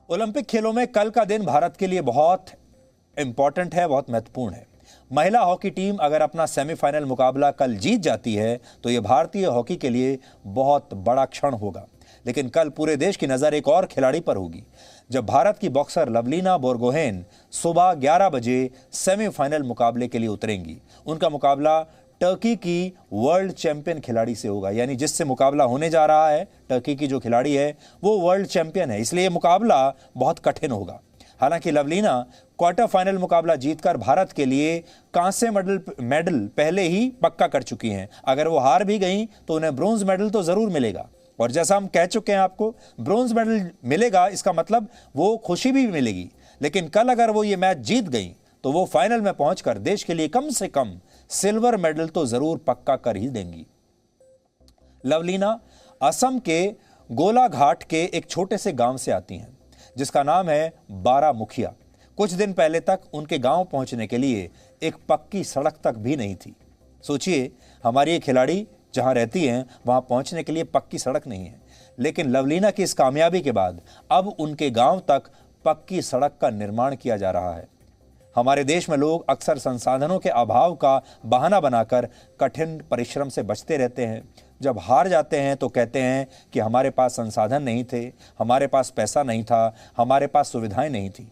Olympic खेलों में कल का दिन भारत के लिए बहुत इंपॉर्टेंट है, बहुत महत्वपूर्ण है। महिला हॉकी टीम अगर अपना सेमीफाइनल मुकाबला कल जीत जाती है तो यह भारतीय हॉकी के लिए बहुत बड़ा क्षण होगा। लेकिन कल पूरे देश की नजर एक और खिलाड़ी पर होगी, जब भारत की बॉक्सर लवलीना बोरगोहेन सुबह 11 बजे सेमीफाइनल मुकाबले के लिए उतरेंगी। उनका मुकाबला टर्की की वर्ल्ड चैंपियन खिलाड़ी से होगा, यानी जिससे मुकाबला होने जा रहा है, टर्की की जो खिलाड़ी है वो वर्ल्ड चैंपियन है, इसलिए मुकाबला बहुत कठिन होगा। हालांकि लवलीना क्वार्टर फाइनल मुकाबला जीतकर भारत के लिए कांस्य मेडल पहले ही पक्का कर चुकी हैं। अगर वो हार भी गई तो उन्हें ब्रोंज मेडल तो जरूर मिलेगा, और जैसा हम कह चुके हैं आपको, ब्रोंज मेडल मिलेगा इसका मतलब वो खुशी भी मिलेगी। लेकिन कल अगर वो ये मैच जीत गई तो वो फाइनल में पहुंचकर देश के लिए कम से कम सिल्वर मेडल तो जरूर पक्का कर ही देंगी। लवलीना असम के गोलाघाट के एक छोटे से गांव से आती हैं जिसका नाम है बारामुखिया। कुछ दिन पहले तक उनके गांव पहुंचने के लिए एक पक्की सड़क तक भी नहीं थी। सोचिए, हमारी ये खिलाड़ी जहां रहती हैं वहां पहुंचने के लिए पक्की सड़क नहीं है, लेकिन लवलीना की इस कामयाबी के बाद अब उनके गांव तक पक्की सड़क का निर्माण किया जा रहा है। हमारे देश में लोग अक्सर संसाधनों के अभाव का बहाना बनाकर कठिन परिश्रम से बचते रहते हैं। जब हार जाते हैं तो कहते हैं कि हमारे पास संसाधन नहीं थे, हमारे पास पैसा नहीं था, हमारे पास सुविधाएं नहीं थी।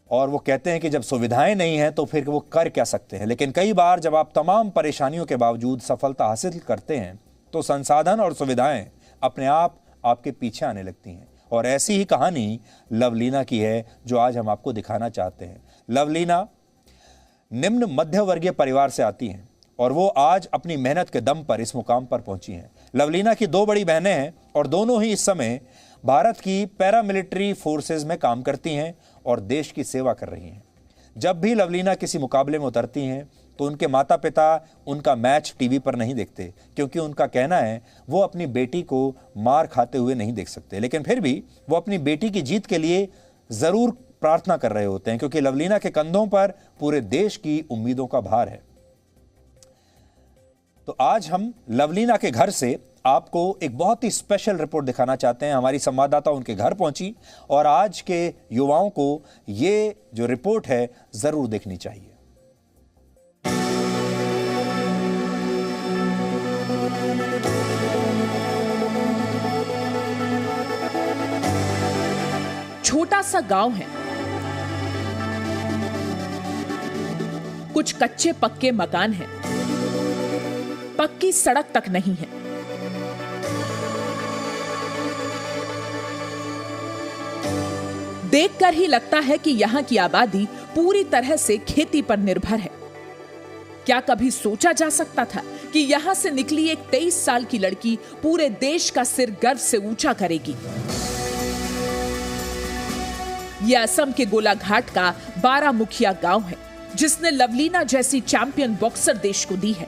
और वो कहते हैं कि जब सुविधाएं नहीं हैं तो फिर वो कर क्या सकते हैं। लेकिन कई बार जब आप तमाम परेशानियों के बावजूद सफलता हासिल करते हैं तो संसाधन और सुविधाएं अपने आप आपके पीछे आने लगती हैं। और ऐसी ही कहानी लवलीना की है जो आज हम आपको दिखाना चाहते हैं। लवलीना निम्न मध्य वर्गीय परिवार से आती हैं और वो आज अपनी मेहनत के दम पर इस मुकाम पर पहुंची हैं। लवलीना की 2 बड़ी बहनें हैं और दोनों ही इस समय भारत की पैरामिलिट्री फोर्सेस में काम करती हैं और देश की सेवा कर रही हैं। जब भी लवलीना किसी मुकाबले में उतरती हैं तो उनके माता पिता उनका मैच टीवी पर नहीं देखते, क्योंकि उनका कहना है वो अपनी बेटी को मार खाते हुए नहीं देख सकते। लेकिन फिर भी वो अपनी बेटी की जीत के लिए जरूर प्रार्थना कर रहे होते हैं, क्योंकि लवलीना के कंधों पर पूरे देश की उम्मीदों का भार है। तो आज हम लवलीना के घर से आपको एक बहुत ही स्पेशल रिपोर्ट दिखाना चाहते हैं। हमारी संवाददाता उनके घर पहुंची और आज के युवाओं को ये जो रिपोर्ट है जरूर देखनी चाहिए। छोटा सा गांव है, कुछ कच्चे पक्के मकान हैं, पक्की सड़क तक नहीं है। देखकर ही लगता है कि यहां की आबादी पूरी तरह से खेती पर निर्भर है। क्या कभी सोचा जा सकता था कि यहां से निकली एक 23 साल की लड़की पूरे देश का सिर गर्व से ऊंचा करेगी। यह असम के गोलाघाट का बारामुखिया गांव है, जिसने लवलीना जैसी चैंपियन बॉक्सर देश को दी है।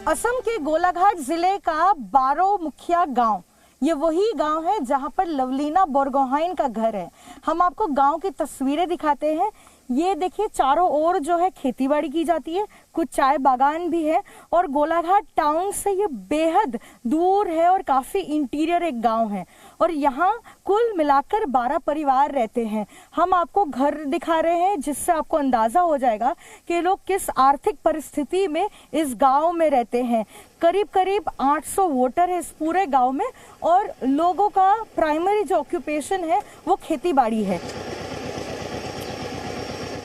असम के गोलाघाट जिले का बारामुखिया गांव, ये वही गांव है जहां पर लवलीना बोरगोहाइन का घर है। हम आपको गांव की तस्वीरें दिखाते हैं। ये देखिए, चारों ओर जो है खेतीबाड़ी की जाती है, कुछ चाय बागान भी है और गोलाघाट टाउन से ये बेहद दूर है और काफी इंटीरियर एक गांव है। और यहाँ कुल मिलाकर 12 परिवार रहते हैं। हम आपको घर दिखा रहे हैं जिससे आपको अंदाजा हो जाएगा कि लोग किस आर्थिक परिस्थिति में इस गांव में रहते हैं। करीब करीब 800 वोटर है इस पूरे गांव में और लोगों का प्राइमरी जो ऑक्यूपेशन है वो खेतीबाड़ी है।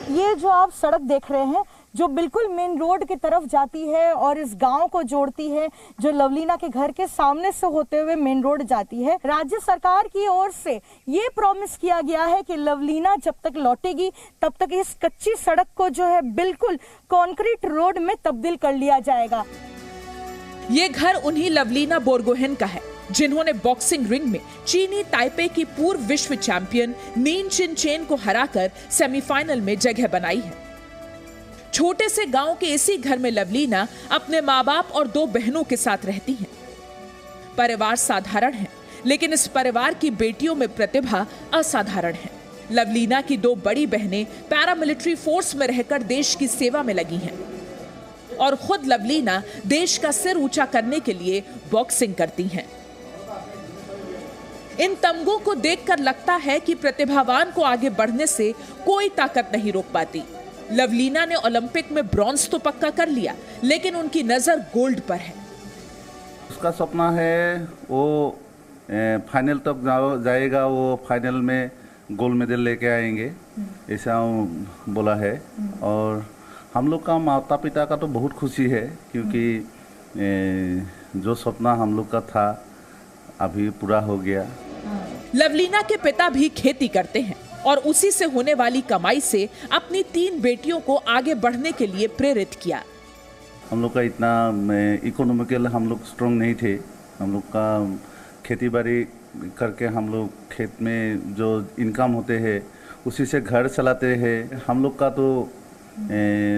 ये जो आप सड़क देख रहे हैं जो बिल्कुल मेन रोड की तरफ जाती है और इस गांव को जोड़ती है, जो लवलीना के घर के सामने से होते हुए मेन रोड जाती है। राज्य सरकार की ओर से ये प्रॉमिस किया गया है कि लवलीना जब तक लौटेगी तब तक इस कच्ची सड़क को जो है बिल्कुल कंक्रीट रोड में तब्दील कर लिया जाएगा। ये घर उन्हीं लवलीना बोरगोहेन का है जिन्होंने बॉक्सिंग रिंग में चीनी ताइपे की पूर्व विश्व चैंपियन नीन चिन चेन को हराकर सेमीफाइनल में जगह बनाई है। छोटे से गांव के इसी घर में लवलीना अपने माँ बाप और 2 बहनों के साथ रहती हैं। परिवार साधारण है, लेकिन इस परिवार की बेटियों में प्रतिभा असाधारण है। लवलीना की 2 बड़ी बहनें पैरामिलिट्री फोर्स में रहकर देश की सेवा में लगी हैं और खुद लवलीना देश का सिर ऊंचा करने के लिए बॉक्सिंग करती हैं। इन तमगों को देखकर लगता है कि प्रतिभावान को आगे बढ़ने से कोई ताकत नहीं रोक पाती। लवलीना ने ओलंपिक में ब्रॉन्ज तो पक्का कर लिया, लेकिन उनकी नजर गोल्ड पर है। उसका सपना है वो फाइनल तक जाएगा, वो फाइनल में गोल्ड मेडल लेके आएंगे, ऐसा बोला है। और हम लोग का माता पिता का तो बहुत खुशी है, क्योंकि जो सपना हम लोग का था अभी पूरा हो गया। लवलीना के पिता भी खेती करते हैं और उसी से होने वाली कमाई से अपनी 3 बेटियों को आगे बढ़ने के लिए प्रेरित किया। हम लोग का इतना इकोनॉमिकल हम लोग स्ट्रॉन्ग नहीं थे। हम लोग का खेती बाड़ी करके हम लोग खेत में जो इनकम होते हैं उसी से घर चलाते हैं। हम लोग का तो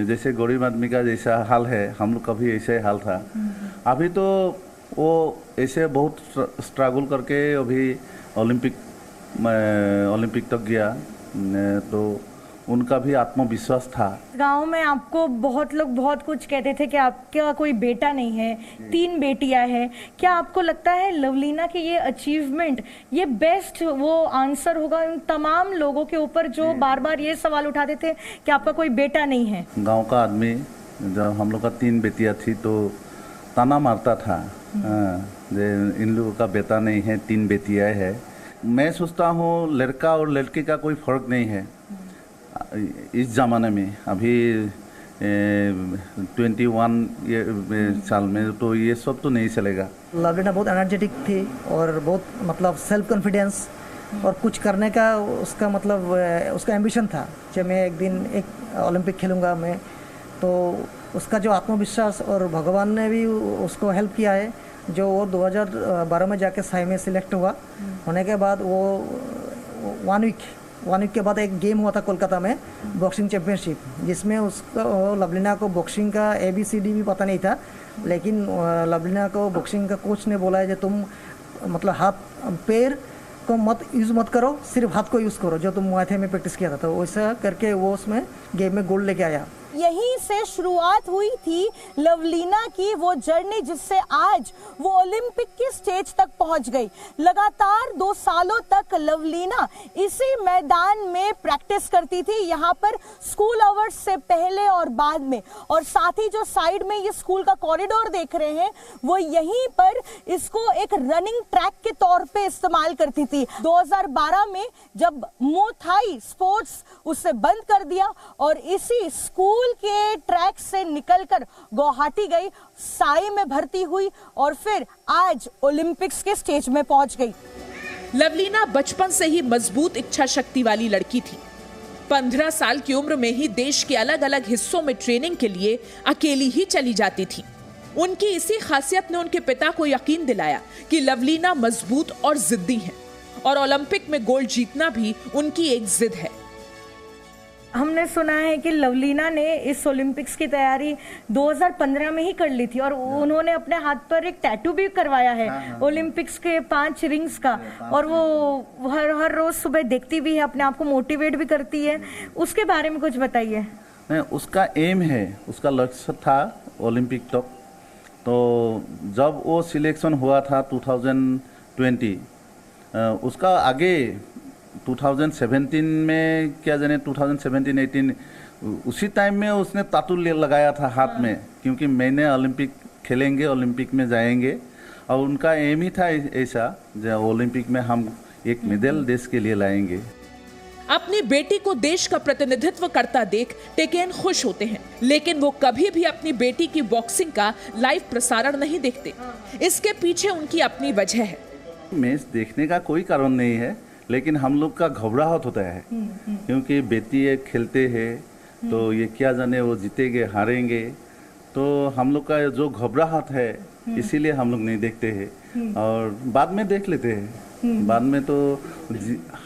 जैसे गरीब आदमी का जैसा हाल है, हम लोग का भी ऐसे हाल था। अभी तो वो ऐसे बहुत स्ट्रगल करके अभी ओलंपिक तक गया, तो उनका भी आत्मविश्वास था। गांव में आपको बहुत लोग बहुत कुछ कहते थे कि आपका कोई बेटा नहीं है, 3 बेटियां हैं। क्या आपको लगता है लवलीना की ये अचीवमेंट, ये बेस्ट वो आंसर होगा उन तमाम लोगों के ऊपर जो बार बार ये सवाल उठाते थे कि आपका कोई बेटा नहीं है? गांव का आदमी, जब हम लोग का 3 बेटियां थी तो ताना मारता था, इन लोगों का बेटा नहीं है, 3 बेटियां है। मैं सोचता हूँ लड़का और लड़की का कोई फर्क नहीं है इस ज़माने में। अभी 21 साल में तो ये सब तो नहीं चलेगा। लवलीना बहुत एनर्जेटिक थी और बहुत मतलब सेल्फ कॉन्फिडेंस और कुछ करने का उसका मतलब उसका एम्बिशन था कि मैं एक दिन एक ओलंपिक खेलूँगा मैं। तो उसका जो आत्मविश्वास, और भगवान ने भी उसको हेल्प किया है। जो वो 2012 में जाके साई में सिलेक्ट हुआ, होने के बाद वो 1 वीक के बाद एक गेम हुआ था कोलकाता में, बॉक्सिंग चैंपियनशिप, जिसमें उसका लवलीना को बॉक्सिंग का ABCD भी पता नहीं था। लेकिन लवलीना को बॉक्सिंग का कोच ने बोला है कि तुम मतलब हाथ पैर को यूज़ मत करो, सिर्फ हाथ को यूज़ करो, जो तुम मुआय थाई में प्रैक्टिस किया था। तो वैसा करके वो उसमें गेम में गोल्ड लेके आया। यहीं से शुरुआत हुई थी लवलीना की वो जर्नी, जिससे आज वो ओलंपिक की स्टेज तक पहुंच गई। लगातार 2 सालों तक लवलीना इसी मैदान में प्रैक्टिस करती थी, यहाँ पर स्कूल आवर्स से पहले और बाद में। और साथ ही जो साइड में ये स्कूल का कॉरिडोर देख रहे हैं, वो यहीं पर इसको एक रनिंग ट्रैक के तौर पे इस्तेमाल करती थी। 2012 में जब मुआय थाई स्पोर्ट्स उससे बंद कर दिया और इसी स्कूल के ट्रैक से निकलकर गुवाहाटी गई, साई में भर्ती हुई और फिर आज ओलंपिक्स के स्टेज में पहुंच गई। लवलीना बचपन से ही मजबूत इच्छा शक्ति वाली लड़की थी। 15 साल की उम्र में ही देश के अलग अलग हिस्सों में ट्रेनिंग के लिए अकेली ही चली जाती थी। उनकी इसी खासियत ने उनके पिता को यकीन दिलाया कि लवलीना मजबूत और जिद्दी है और ओलंपिक में गोल्ड जीतना भी उनकी एक जिद है। हमने सुना है कि लवलीना ने इस ओलंपिक्स की तैयारी 2015 में ही कर ली थी और उन्होंने अपने हाथ पर एक टैटू भी करवाया है ओलंपिक्स के 5 रिंग्स का, और वो हर रोज सुबह देखती भी है, अपने आप को मोटिवेट भी करती है। उसके बारे में कुछ बताइए। उसका एम है, उसका लक्ष्य था ओलंपिक तक। तो जब वो सिलेक्शन हुआ था 2020, उसका आगे 2017 में क्या जाने 2017-18 उसी टाइम में उसने तातू लगाया था हाथ में, क्योंकि मैंने ओलंपिक खेलेंगे, ओलंपिक में जाएंगे। और उनका एम ही था ऐसा, जो ओलंपिक में हम एक मेडल देश के लिए लाएंगे। अपनी बेटी को देश का प्रतिनिधित्व करता देख टेकेन खुश होते हैं, लेकिन वो कभी भी अपनी बेटी की बॉक्सिंग का लाइव प्रसारण नहीं देखते। इसके पीछे उनकी अपनी वजह है। मैच देखने का कोई कारण नहीं है, लेकिन हम लोग का घबराहट होता है, क्योंकि बेटी ये खेलते हैं तो ये क्या जाने वो जीतेंगे हारेंगे, तो हम लोग का जो घबराहट है इसीलिए हम लोग नहीं देखते हैं और बाद में देख लेते हैं। बाद में तो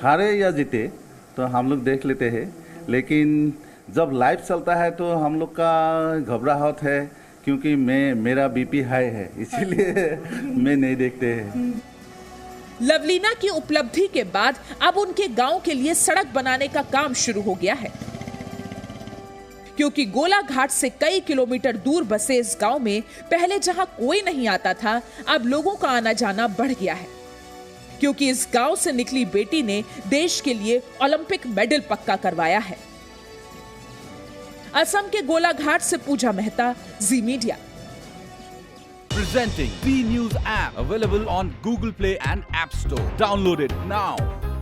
हारे या जीते तो हम लोग देख लेते हैं, लेकिन जब लाइव चलता है तो हम लोग का घबराहट है, क्योंकि मेरा BP हाई है, इसीलिए मैं नहीं देखते हैं। लवलीना की उपलब्धि के बाद अब उनके गांव के लिए सड़क बनाने का काम शुरू हो गया है, क्योंकि गोलाघाट से कई किलोमीटर दूर बसे इस गांव में पहले जहां कोई नहीं आता था, अब लोगों का आना जाना बढ़ गया है। क्योंकि इस गांव से निकली बेटी ने देश के लिए ओलंपिक मेडल पक्का करवाया है। असम के गोलाघाट से पूजा मेहता, जी media. Presenting B News app, available on Google Play and App Store. Download it now.